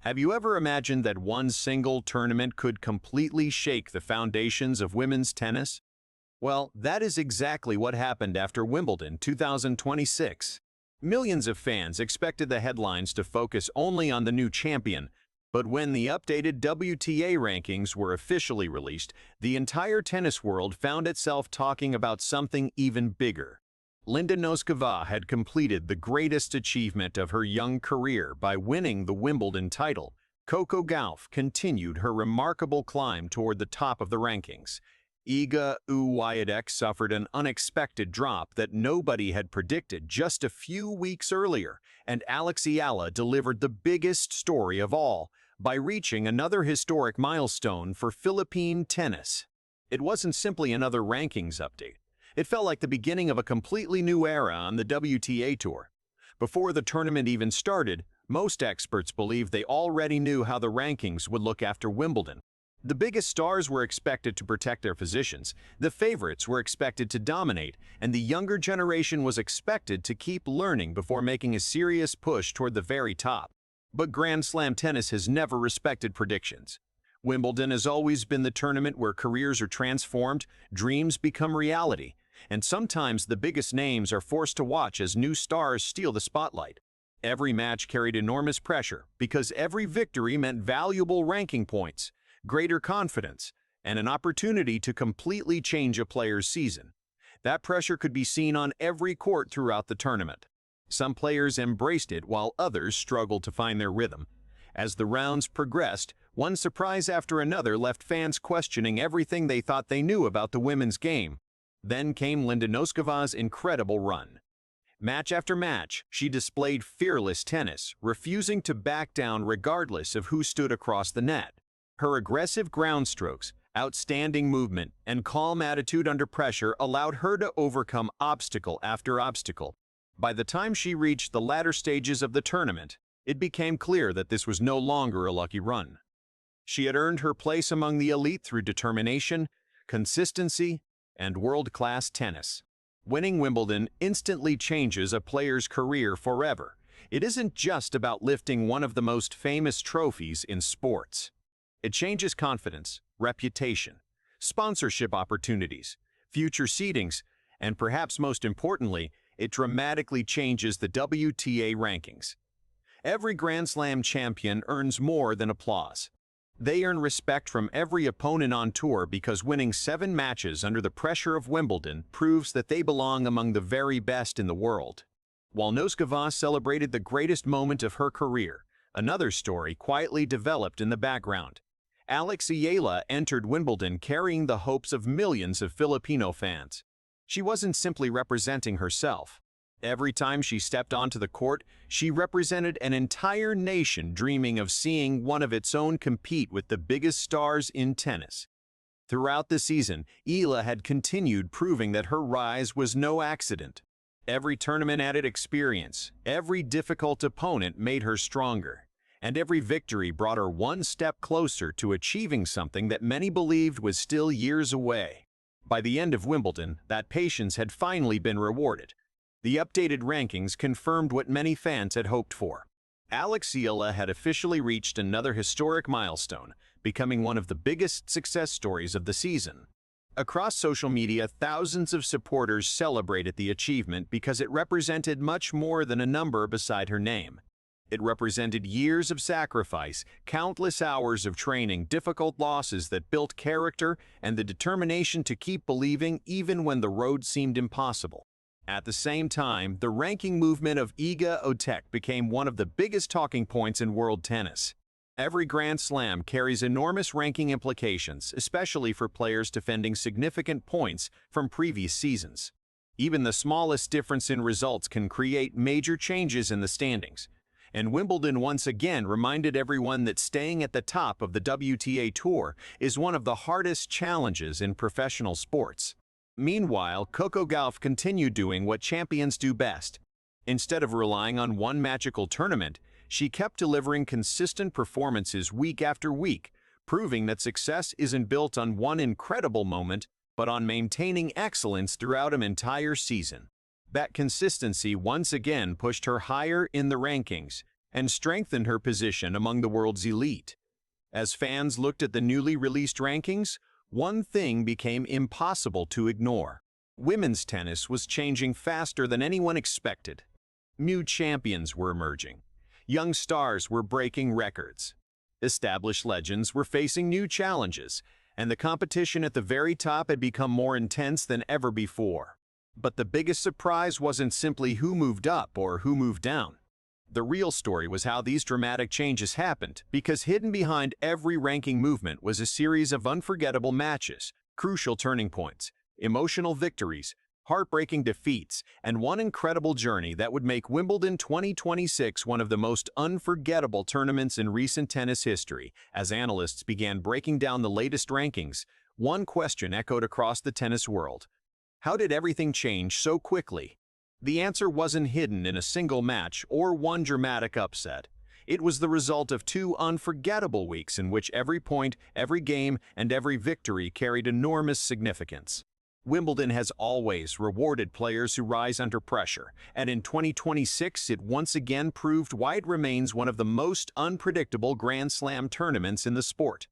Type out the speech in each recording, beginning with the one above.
Have you ever imagined that one single tournament could completely shake the foundations of women's tennis? Well, that is exactly what happened after Wimbledon 2026. Millions of fans expected the headlines to focus only on the new champion, but when the updated WTA rankings were officially released, the entire tennis world found itself talking about something even bigger. Linda Nosková had completed the greatest achievement of her young career by winning the Wimbledon title. Coco Gauff continued her remarkable climb toward the top of the rankings. Iga Świątek suffered an unexpected drop that nobody had predicted just a few weeks earlier, and Alex Eala delivered the biggest story of all by reaching another historic milestone for Philippine tennis. It wasn't simply another rankings update. It felt like the beginning of a completely new era on the WTA Tour. Before the tournament even started, most experts believed they already knew how the rankings would look after Wimbledon. The biggest stars were expected to protect their positions, the favorites were expected to dominate, and the younger generation was expected to keep learning before making a serious push toward the very top. But Grand Slam tennis has never respected predictions. Wimbledon has always been the tournament where careers are transformed, dreams become reality, and sometimes the biggest names are forced to watch as new stars steal the spotlight. Every match carried enormous pressure because every victory meant valuable ranking points, greater confidence, and an opportunity to completely change a player's season. That pressure could be seen on every court throughout the tournament. Some players embraced it while others struggled to find their rhythm. As the rounds progressed, one surprise after another left fans questioning everything they thought they knew about the women's game. Then came Linda Nosková's incredible run. Match after match, she displayed fearless tennis, refusing to back down regardless of who stood across the net. Her aggressive ground strokes, outstanding movement, and calm attitude under pressure allowed her to overcome obstacle after obstacle. By the time she reached the latter stages of the tournament, it became clear that this was no longer a lucky run. She had earned her place among the elite through determination, consistency, and world-class tennis. Winning Wimbledon instantly changes a player's career forever. It isn't just about lifting one of the most famous trophies in sports. It changes confidence, reputation, sponsorship opportunities, future seedings, and perhaps most importantly, it dramatically changes the WTA rankings. Every Grand Slam champion earns more than applause. They earn respect from every opponent on tour because winning 7 matches under the pressure of Wimbledon proves that they belong among the very best in the world. While Noskova celebrated the greatest moment of her career, another story quietly developed in the background. Alex Eala entered Wimbledon carrying the hopes of millions of Filipino fans. She wasn't simply representing herself. Every time she stepped onto the court, she represented an entire nation dreaming of seeing one of its own compete with the biggest stars in tennis. Throughout the season, Eala had continued proving that her rise was no accident. Every tournament added experience, every difficult opponent made her stronger, and every victory brought her one step closer to achieving something that many believed was still years away. By the end of Wimbledon, that patience had finally been rewarded. The updated rankings confirmed what many fans had hoped for. Alex Eala had officially reached another historic milestone, becoming one of the biggest success stories of the season. Across social media, thousands of supporters celebrated the achievement because it represented much more than a number beside her name. It represented years of sacrifice, countless hours of training, difficult losses that built character, and the determination to keep believing even when the road seemed impossible. At the same time, the ranking movement of Iga Świątek became one of the biggest talking points in world tennis. Every Grand Slam carries enormous ranking implications, especially for players defending significant points from previous seasons. Even the smallest difference in results can create major changes in the standings. And Wimbledon once again reminded everyone that staying at the top of the WTA Tour is one of the hardest challenges in professional sports. Meanwhile, Coco Gauff continued doing what champions do best. Instead of relying on one magical tournament, she kept delivering consistent performances week after week, proving that success isn't built on one incredible moment, but on maintaining excellence throughout an entire season. That consistency once again pushed her higher in the rankings, and strengthened her position among the world's elite. As fans looked at the newly released rankings, one thing became impossible to ignore. Women's tennis was changing faster than anyone expected. New champions were emerging. Young stars were breaking records. Established legends were facing new challenges, and the competition at the very top had become more intense than ever before. But the biggest surprise wasn't simply who moved up or who moved down. The real story was how these dramatic changes happened, because hidden behind every ranking movement was a series of unforgettable matches, crucial turning points, emotional victories, heartbreaking defeats, and one incredible journey that would make Wimbledon 2026 one of the most unforgettable tournaments in recent tennis history. As analysts began breaking down the latest rankings, one question echoed across the tennis world. How did everything change so quickly? The answer wasn't hidden in a single match or one dramatic upset. It was the result of two unforgettable weeks in which every point, every game, and every victory carried enormous significance. Wimbledon has always rewarded players who rise under pressure, and in 2026 it once again proved why it remains one of the most unpredictable Grand Slam tournaments in the sport.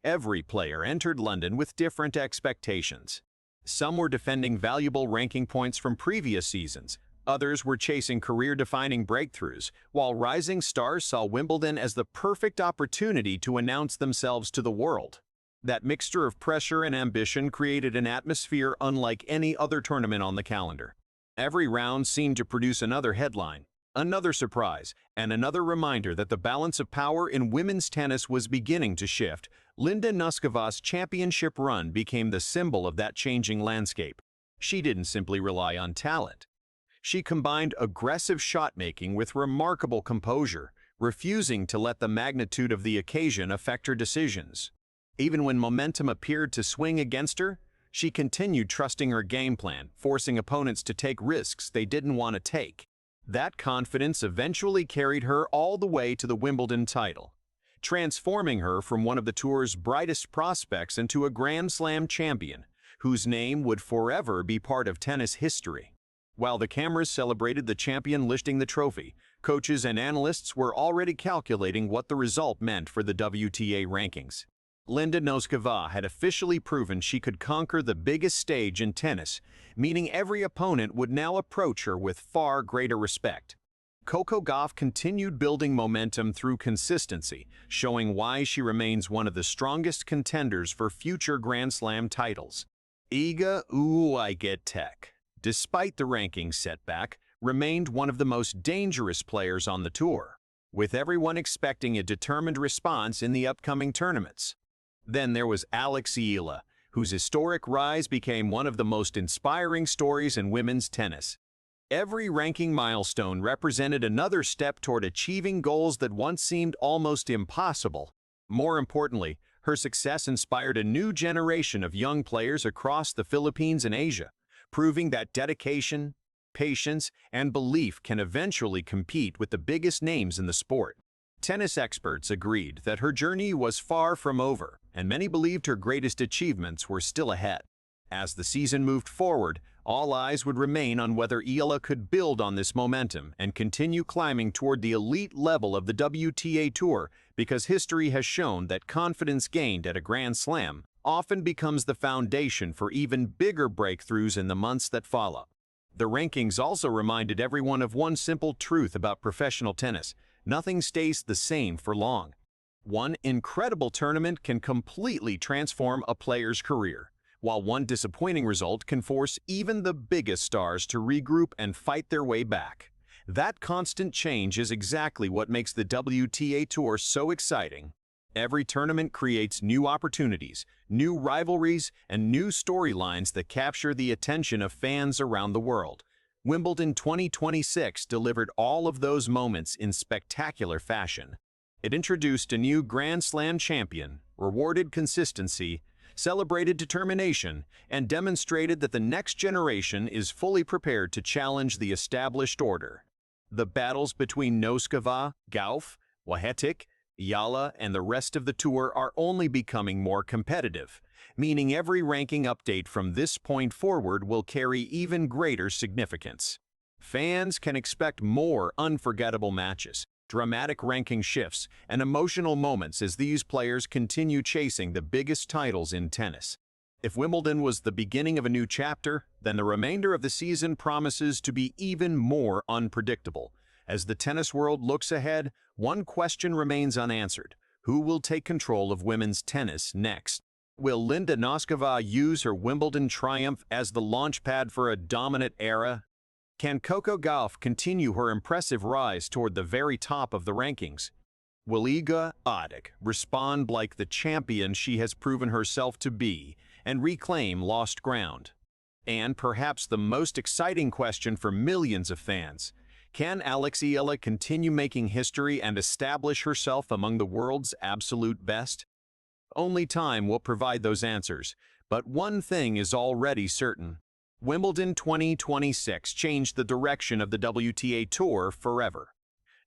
Every player entered London with different expectations. Some were defending valuable ranking points from previous seasons. Others were chasing career-defining breakthroughs, while rising stars saw Wimbledon as the perfect opportunity to announce themselves to the world. That mixture of pressure and ambition created an atmosphere unlike any other tournament on the calendar. Every round seemed to produce another headline, another surprise, and another reminder that the balance of power in women's tennis was beginning to shift. Linda Nosková's championship run became the symbol of that changing landscape. She didn't simply rely on talent. She combined aggressive shot-making with remarkable composure, refusing to let the magnitude of the occasion affect her decisions. Even when momentum appeared to swing against her, she continued trusting her game plan, forcing opponents to take risks they didn't want to take. That confidence eventually carried her all the way to the Wimbledon title, transforming her from one of the tour's brightest prospects into a Grand Slam champion, whose name would forever be part of tennis history. While the cameras celebrated the champion lifting the trophy, coaches and analysts were already calculating what the result meant for the WTA rankings. Linda Nosková had officially proven she could conquer the biggest stage in tennis, meaning every opponent would now approach her with far greater respect. Coco Gauff continued building momentum through consistency, showing why she remains one of the strongest contenders for future Grand Slam titles. Iga Świątek, despite the rankings setback, remained one of the most dangerous players on the tour, with everyone expecting a determined response in the upcoming tournaments. Then there was Alex Eala, whose historic rise became one of the most inspiring stories in women's tennis. Every ranking milestone represented another step toward achieving goals that once seemed almost impossible. More importantly, her success inspired a new generation of young players across the Philippines and Asia, proving that dedication, patience, and belief can eventually compete with the biggest names in the sport. Tennis experts agreed that her journey was far from over, and many believed her greatest achievements were still ahead. As the season moved forward, all eyes would remain on whether Eala could build on this momentum and continue climbing toward the elite level of the WTA Tour, because history has shown that confidence gained at a Grand Slam often becomes the foundation for even bigger breakthroughs in the months that follow. The rankings also reminded everyone of one simple truth about professional tennis: nothing stays the same for long. One incredible tournament can completely transform a player's career, while one disappointing result can force even the biggest stars to regroup and fight their way back. That constant change is exactly what makes the WTA Tour so exciting. Every tournament creates new opportunities, new rivalries, and new storylines that capture the attention of fans around the world. Wimbledon 2026 delivered all of those moments in spectacular fashion. It introduced a new Grand Slam champion, rewarded consistency, celebrated determination, and demonstrated that the next generation is fully prepared to challenge the established order. The battles between Noskava, Gauff, Świątek, Eala, and the rest of the tour are only becoming more competitive, meaning every ranking update from this point forward will carry even greater significance. Fans can expect more unforgettable matches, dramatic ranking shifts, and emotional moments as these players continue chasing the biggest titles in tennis. If Wimbledon was the beginning of a new chapter, then the remainder of the season promises to be even more unpredictable. As the tennis world looks ahead, one question remains unanswered. Who will take control of women's tennis next? Will Linda Nosková use her Wimbledon triumph as the launchpad for a dominant era? Can Coco Gauff continue her impressive rise toward the very top of the rankings? Will Iga Świątek respond like the champion she has proven herself to be and reclaim lost ground? And perhaps the most exciting question for millions of fans, can Alex Eala continue making history and establish herself among the world's absolute best? Only time will provide those answers, but one thing is already certain. Wimbledon 2026 changed the direction of the WTA Tour forever.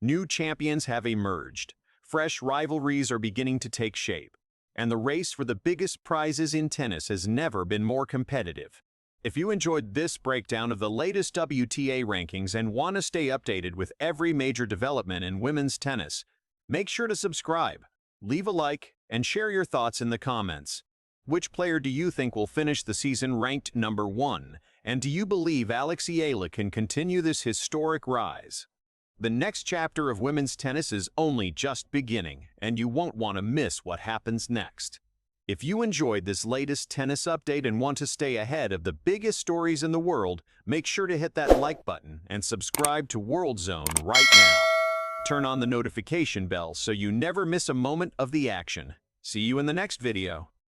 New champions have emerged, fresh rivalries are beginning to take shape, and the race for the biggest prizes in tennis has never been more competitive. If you enjoyed this breakdown of the latest WTA rankings and want to stay updated with every major development in women's tennis, make sure to subscribe, leave a like, and share your thoughts in the comments. Which player do you think will finish the season ranked #1? And do you believe Alex Eala can continue this historic rise? The next chapter of women's tennis is only just beginning, and you won't want to miss what happens next. If you enjoyed this latest tennis update and want to stay ahead of the biggest stories in the world, make sure to hit that like button and subscribe to World Zone right now. Turn on the notification bell so you never miss a moment of the action. See you in the next video.